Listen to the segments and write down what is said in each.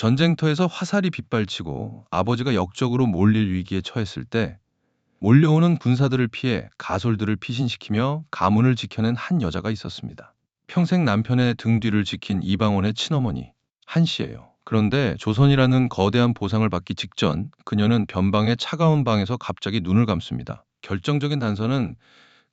전쟁터에서 화살이 빗발치고 아버지가 역적으로 몰릴 위기에 처했을 때 몰려오는 군사들을 피해 가솔들을 피신시키며 가문을 지켜낸 한 여자가 있었습니다. 평생 남편의 등 뒤를 지킨 이방원의 친어머니 한씨예요. 그런데 조선이라는 거대한 보상을 받기 직전 그녀는 변방의 차가운 방에서 갑자기 눈을 감습니다. 결정적인 단서는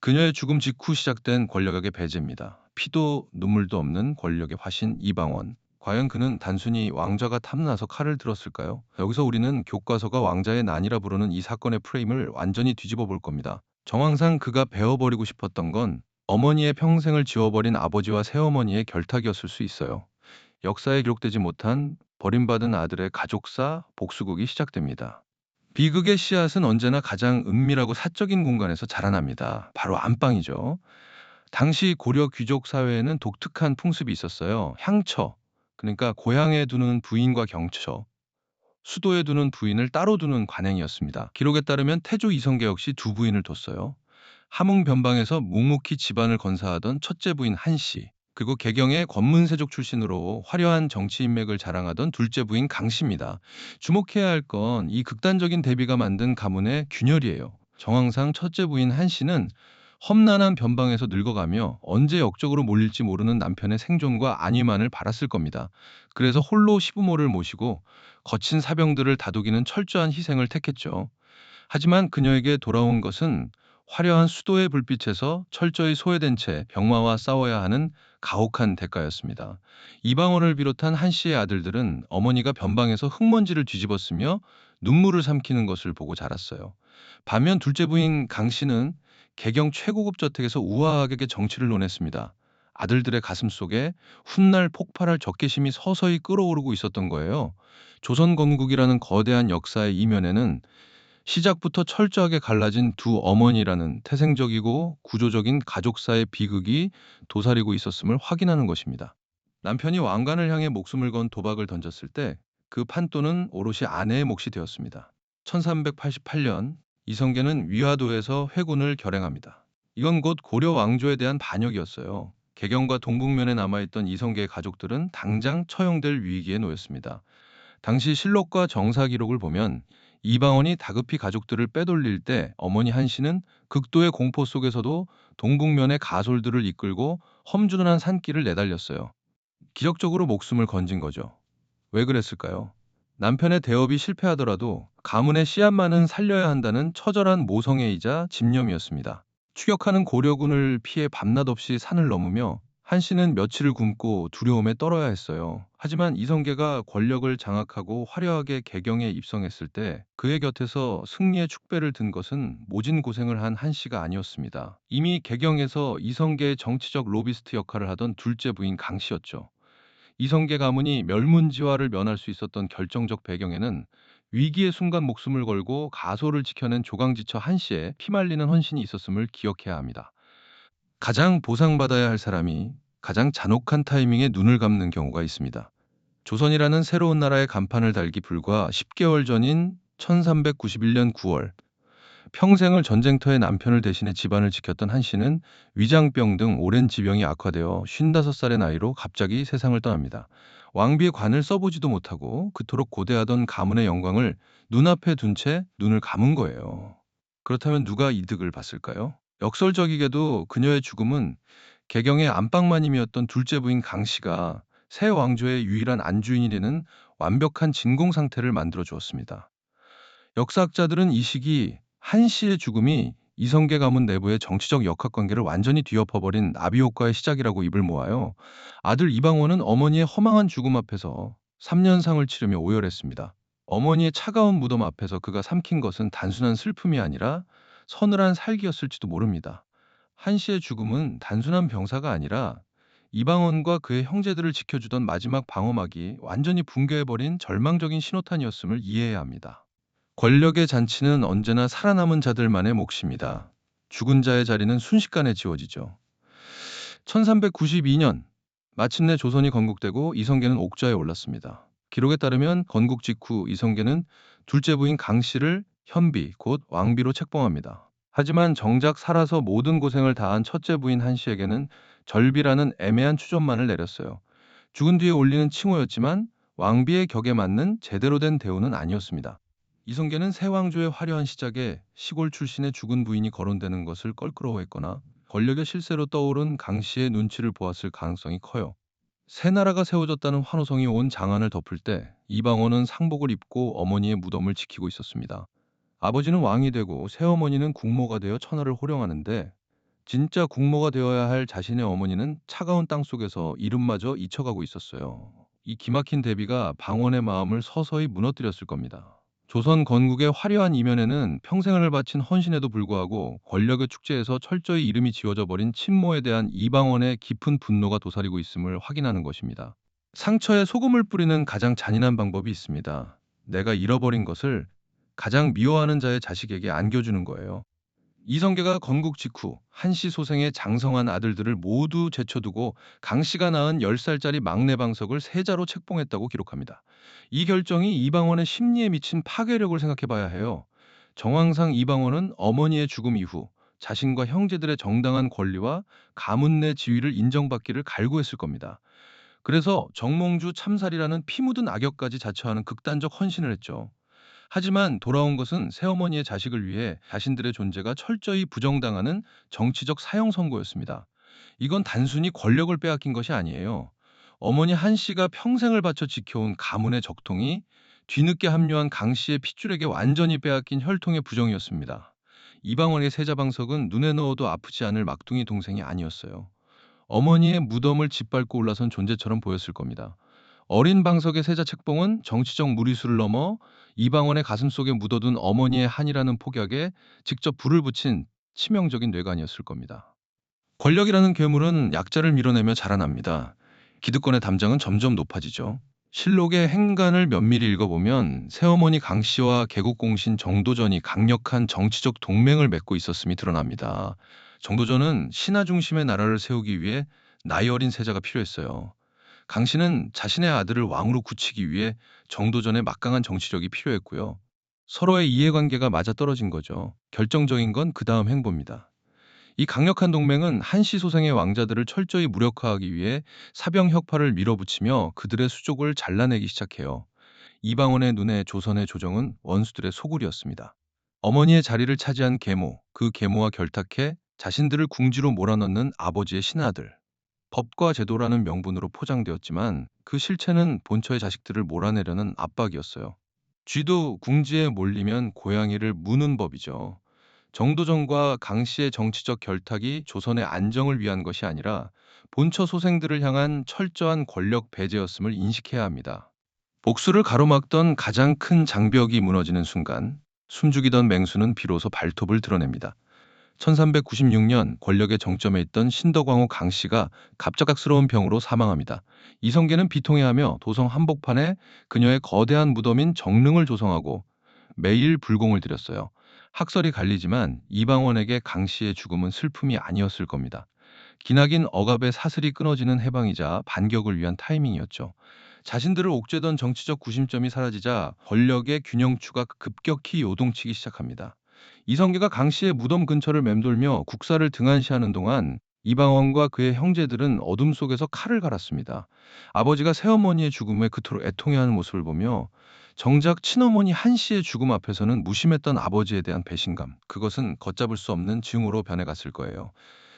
그녀의 죽음 직후 시작된 권력의 배제입니다. 피도 눈물도 없는 권력의 화신 이방원. 과연 그는 단순히 왕좌가 탐나서 칼을 들었을까요? 여기서 우리는 교과서가 왕자의 난이라 부르는 이 사건의 프레임을 완전히 뒤집어 볼 겁니다. 정황상 그가 베어버리고 싶었던 건 어머니의 평생을 지워버린 아버지와 새어머니의 결탁이었을 수 있어요. 역사에 기록되지 못한 버림받은 아들의 가족사 복수극이 시작됩니다. 비극의 씨앗은 언제나 가장 은밀하고 사적인 공간에서 자라납니다. 바로 안방이죠. 당시 고려 귀족 사회에는 독특한 풍습이 있었어요. 향처, 그러니까 고향에 두는 부인과 경처, 수도에 두는 부인을 따로 두는 관행이었습니다. 기록에 따르면 태조 이성계 역시 두 부인을 뒀어요. 함흥 변방에서 묵묵히 집안을 건사하던 첫째 부인 한씨, 그리고 개경의 권문세족 출신으로 화려한 정치 인맥을 자랑하던 둘째 부인 강씨입니다. 주목해야 할 건 이 극단적인 대비가 만든 가문의 균열이에요. 정황상 첫째 부인 한씨는 험난한 변방에서 늙어가며 언제 역적으로 몰릴지 모르는 남편의 생존과 안위만을 바랐을 겁니다. 그래서 홀로 시부모를 모시고 거친 사병들을 다독이는 철저한 희생을 택했죠. 하지만 그녀에게 돌아온 것은 화려한 수도의 불빛에서 철저히 소외된 채 병마와 싸워야 하는 가혹한 대가였습니다. 이방원을 비롯한 한 씨의 아들들은 어머니가 변방에서 흙먼지를 뒤집었으며 눈물을 삼키는 것을 보고 자랐어요. 반면 둘째 부인 강 씨는 개경 최고급 저택에서 우아하게 정치를 논했습니다. 아들들의 가슴 속에 훗날 폭발할 적개심이 서서히 끓어오르고 있었던 거예요. 조선 건국이라는 거대한 역사의 이면에는 시작부터 철저하게 갈라진 두 어머니라는 태생적이고 구조적인 가족사의 비극이 도사리고 있었음을 확인하는 것입니다. 남편이 왕관을 향해 목숨을 건 도박을 던졌을 때 그 판도는 오롯이 아내의 몫이 되었습니다. 1388년 이성계는 위화도에서 회군을 결행합니다. 이건 곧 고려 왕조에 대한 반역이었어요. 개경과 동북면에 남아있던 이성계의 가족들은 당장 처형될 위기에 놓였습니다. 당시 실록과 정사 기록을 보면 이방원이 다급히 가족들을 빼돌릴 때 어머니 한씨는 극도의 공포 속에서도 동북면의 가솔들을 이끌고 험준한 산길을 내달렸어요. 기적적으로 목숨을 건진 거죠. 왜 그랬을까요? 남편의 대업이 실패하더라도 가문의 씨앗만은 살려야 한다는 처절한 모성애이자 집념이었습니다. 추격하는 고려군을 피해 밤낮 없이 산을 넘으며 한 씨는 며칠을 굶고 두려움에 떨어야 했어요. 하지만 이성계가 권력을 장악하고 화려하게 개경에 입성했을 때 그의 곁에서 승리의 축배를 든 것은 모진 고생을 한 한 씨가 아니었습니다. 이미 개경에서 이성계의 정치적 로비스트 역할을 하던 둘째 부인 강 씨였죠. 이성계 가문이 멸문지화를 면할 수 있었던 결정적 배경에는 위기의 순간 목숨을 걸고 가소를 지켜낸 조강지처 한 씨의 피말리는 헌신이 있었음을 기억해야 합니다. 가장 보상받아야 할 사람이 가장 잔혹한 타이밍에 눈을 감는 경우가 있습니다. 조선이라는 새로운 나라의 간판을 달기 불과 10개월 전인 1391년 9월, 평생을 전쟁터의 남편을 대신해 집안을 지켰던 한 씨는 위장병 등 오랜 지병이 악화되어 55살의 나이로 갑자기 세상을 떠납니다. 왕비의 관을 써보지도 못하고 그토록 고대하던 가문의 영광을 눈앞에 둔 채 눈을 감은 거예요. 그렇다면 누가 이득을 봤을까요? 역설적이게도 그녀의 죽음은 개경의 안방마님이었던 둘째 부인 강 씨가 새 왕조의 유일한 안주인이 되는 완벽한 진공 상태를 만들어 주었습니다. 역사학자들은 이 시기 한 씨의 죽음이 이성계 가문 내부의 정치적 역학관계를 완전히 뒤엎어버린 나비효과의 시작이라고 입을 모아요. 아들 이방원은 어머니의 허망한 죽음 앞에서 3년상을 치르며 오열했습니다. 어머니의 차가운 무덤 앞에서 그가 삼킨 것은 단순한 슬픔이 아니라 서늘한 살기였을지도 모릅니다. 한 씨의 죽음은 단순한 병사가 아니라 이방원과 그의 형제들을 지켜주던 마지막 방어막이 완전히 붕괴해버린 절망적인 신호탄이었음을 이해해야 합니다. 권력의 잔치는 언제나 살아남은 자들만의 몫입니다. 죽은 자의 자리는 순식간에 지워지죠. 1392년 마침내 조선이 건국되고 이성계는 옥좌에 올랐습니다. 기록에 따르면 건국 직후 이성계는 둘째 부인 강 씨를 현비, 곧 왕비로 책봉합니다. 하지만 정작 살아서 모든 고생을 다한 첫째 부인 한 씨에게는 절비라는 애매한 추존만을 내렸어요. 죽은 뒤에 올리는 칭호였지만 왕비의 격에 맞는 제대로 된 대우는 아니었습니다. 이성계는 새 왕조의 화려한 시작에 시골 출신의 죽은 부인이 거론되는 것을 껄끄러워했거나 권력의 실세로 떠오른 강씨의 눈치를 보았을 가능성이 커요. 새 나라가 세워졌다는 환호성이 온 장안을 덮을 때 이방원은 상복을 입고 어머니의 무덤을 지키고 있었습니다. 아버지는 왕이 되고 새어머니는 국모가 되어 천하를 호령하는데 진짜 국모가 되어야 할 자신의 어머니는 차가운 땅속에서 이름마저 잊혀가고 있었어요. 이 기막힌 대비가 방원의 마음을 서서히 무너뜨렸을 겁니다. 조선 건국의 화려한 이면에는 평생을 바친 헌신에도 불구하고 권력의 축제에서 철저히 이름이 지워져 버린 친모에 대한 이방원의 깊은 분노가 도사리고 있음을 확인하는 것입니다. 상처에 소금을 뿌리는 가장 잔인한 방법이 있습니다. 내가 잃어버린 것을 가장 미워하는 자의 자식에게 안겨주는 거예요. 이성계가 건국 직후 한씨 소생의 장성한 아들들을 모두 제쳐두고 강씨가 낳은 10살짜리 막내 방석을 세자로 책봉했다고 기록합니다. 이 결정이 이방원의 심리에 미친 파괴력을 생각해 봐야 해요. 정황상 이방원은 어머니의 죽음 이후 자신과 형제들의 정당한 권리와 가문 내 지위를 인정받기를 갈구했을 겁니다. 그래서 정몽주 참살이라는 피 묻은 악역까지 자처하는 극단적 헌신을 했죠. 하지만 돌아온 것은 새어머니의 자식을 위해 자신들의 존재가 철저히 부정당하는 정치적 사형 선고였습니다. 이건 단순히 권력을 빼앗긴 것이 아니에요. 어머니 한 씨가 평생을 바쳐 지켜온 가문의 적통이 뒤늦게 합류한 강 씨의 핏줄에게 완전히 빼앗긴 혈통의 부정이었습니다. 이방원의 세자방석은 눈에 넣어도 아프지 않을 막둥이 동생이 아니었어요. 어머니의 무덤을 짓밟고 올라선 존재처럼 보였을 겁니다. 어린 방석의 세자 책봉은 정치적 무리수를 넘어 이방원의 가슴속에 묻어둔 어머니의 한이라는 폭약에 직접 불을 붙인 치명적인 뇌관이었을 겁니다. 권력이라는 괴물은 약자를 밀어내며 자라납니다. 기득권의 담장은 점점 높아지죠. 실록의 행간을 면밀히 읽어보면 새어머니 강씨와 개국공신 정도전이 강력한 정치적 동맹을 맺고 있었음이 드러납니다. 정도전은 신하 중심의 나라를 세우기 위해 나이 어린 세자가 필요했어요. 강씨는 자신의 아들을 왕으로 굳히기 위해 정도전에 막강한 정치력이 필요했고요. 서로의 이해관계가 맞아떨어진 거죠. 결정적인 건 그 다음 행보입니다. 이 강력한 동맹은 한시 소생의 왕자들을 철저히 무력화하기 위해 사병 혁파를 밀어붙이며 그들의 수족을 잘라내기 시작해요. 이방원의 눈에 조선의 조정은 원수들의 소굴이었습니다. 어머니의 자리를 차지한 계모, 그 계모와 결탁해 자신들을 궁지로 몰아넣는 아버지의 신하들. 법과 제도라는 명분으로 포장되었지만 그 실체는 본처의 자식들을 몰아내려는 압박이었어요. 쥐도 궁지에 몰리면 고양이를 무는 법이죠. 정도전과 강씨의 정치적 결탁이 조선의 안정을 위한 것이 아니라 본처 소생들을 향한 철저한 권력 배제였음을 인식해야 합니다. 복수를 가로막던 가장 큰 장벽이 무너지는 순간 숨죽이던 맹수는 비로소 발톱을 드러냅니다. 1396년 권력의 정점에 있던 신덕왕후 강씨가 갑작스러운 병으로 사망합니다. 이성계는 비통해하며 도성 한복판에 그녀의 거대한 무덤인 정릉을 조성하고 매일 불공을 드렸어요. 학설이 갈리지만 이방원에게 강씨의 죽음은 슬픔이 아니었을 겁니다. 기나긴 억압의 사슬이 끊어지는 해방이자 반격을 위한 타이밍이었죠. 자신들을 옥죄던 정치적 구심점이 사라지자 권력의 균형추가 급격히 요동치기 시작합니다. 이성계가 강씨의 무덤 근처를 맴돌며 국사를 등한시하는 동안 이방원과 그의 형제들은 어둠 속에서 칼을 갈았습니다. 아버지가 새어머니의 죽음에 그토록 애통해하는 모습을 보며 정작 친어머니 한씨의 죽음 앞에서는 무심했던 아버지에 대한 배신감, 그것은 걷잡을 수 없는 증오로 변해갔을 거예요.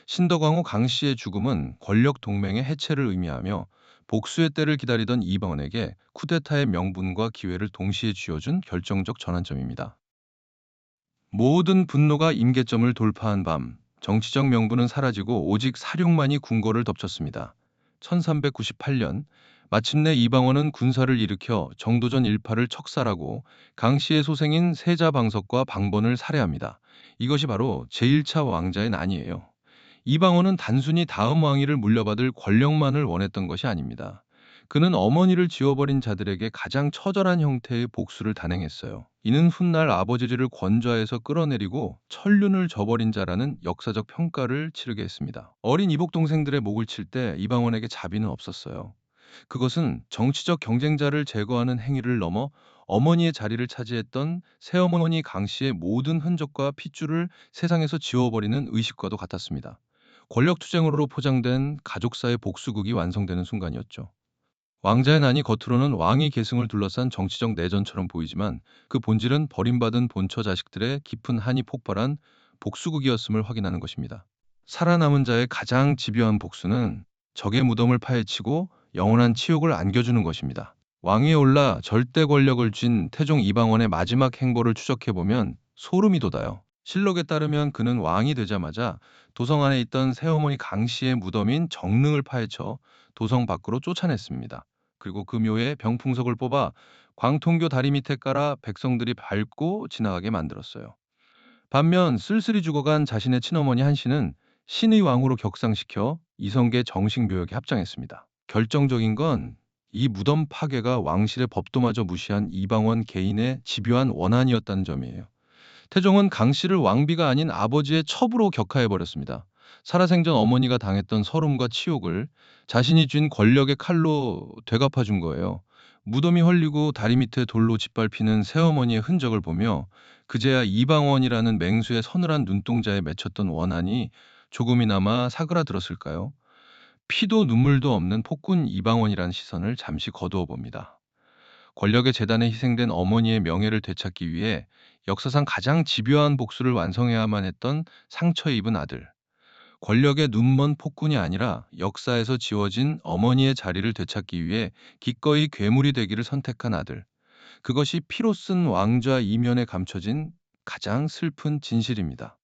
신덕왕후 강씨의 죽음은 권력 동맹의 해체를 의미하며 복수의 때를 기다리던 이방원에게 쿠데타의 명분과 기회를 동시에 쥐어준 결정적 전환점입니다. 모든 분노가 임계점을 돌파한 밤, 정치적 명분은 사라지고 오직 사륙만이 궁궐을 덮쳤습니다. 1398년, 마침내 이방원은 군사를 일으켜 정도전 일파를 척살하고 강씨의 소생인 세자방석과 방번을 살해합니다. 이것이 바로 제1차 왕자의 난이에요. 이방원은 단순히 다음 왕위를 물려받을 권력만을 원했던 것이 아닙니다. 그는 어머니를 지워버린 자들에게 가장 처절한 형태의 복수를 단행했어요. 이는 훗날 아버지를 권좌에서 끌어내리고 천륜을 저버린 자라는 역사적 평가를 치르게 했습니다. 어린 이복 동생들의 목을 칠 때 이방원에게 자비는 없었어요. 그것은 정치적 경쟁자를 제거하는 행위를 넘어 어머니의 자리를 차지했던 새어머니 강씨의 모든 흔적과 핏줄을 세상에서 지워버리는 의식과도 같았습니다. 권력투쟁으로 포장된 가족사의 복수극이 완성되는 순간이었죠. 왕자의 난이 겉으로는 왕위 계승을 둘러싼 정치적 내전처럼 보이지만 그 본질은 버림받은 본처 자식들의 깊은 한이 폭발한 복수극이었음을 확인하는 것입니다. 살아남은 자의 가장 집요한 복수는 적의 무덤을 파헤치고 영원한 치욕을 안겨주는 것입니다. 왕위에 올라 절대 권력을 쥔 태종 이방원의 마지막 행보를 추적해보면 소름이 돋아요. 실록에 따르면 그는 왕이 되자마자 도성 안에 있던 새어머니 강씨의 무덤인 정릉을 파헤쳐 도성 밖으로 쫓아냈습니다. 그리고 그 묘에 병풍석을 뽑아 광통교 다리 밑에 깔아 백성들이 밟고 지나가게 만들었어요. 반면 쓸쓸히 죽어간 자신의 친어머니 한씨는 신의 왕으로 격상시켜 이성계 정식 묘역에 합장했습니다. 결정적인 건 이 무덤 파괴가 왕실의 법도마저 무시한 이방원 개인의 집요한 원한이었다는 점이에요. 태종은 강씨를 왕비가 아닌 아버지의 첩으로 격하해버렸습니다. 살아생전 어머니가 당했던 서름과 치욕을 자신이 쥔 권력의 칼로 되갚아준 거예요. 무덤이 헐리고 다리 밑에 돌로 짓밟히는 새어머니의 흔적을 보며 그제야 이방원이라는 맹수의 서늘한 눈동자에 맺혔던 원한이 조금이나마 사그라들었을까요? 피도 눈물도 없는 폭군 이방원이라는 시선을 잠시 거두어 봅니다. 권력의 재단에 희생된 어머니의 명예를 되찾기 위해 역사상 가장 집요한 복수를 완성해야만 했던 상처 입은 아들. 권력의 눈먼 폭군이 아니라 역사에서 지워진 어머니의 자리를 되찾기 위해 기꺼이 괴물이 되기를 선택한 아들. 그것이 피로 쓴 왕좌 이면에 감춰진 가장 슬픈 진실입니다.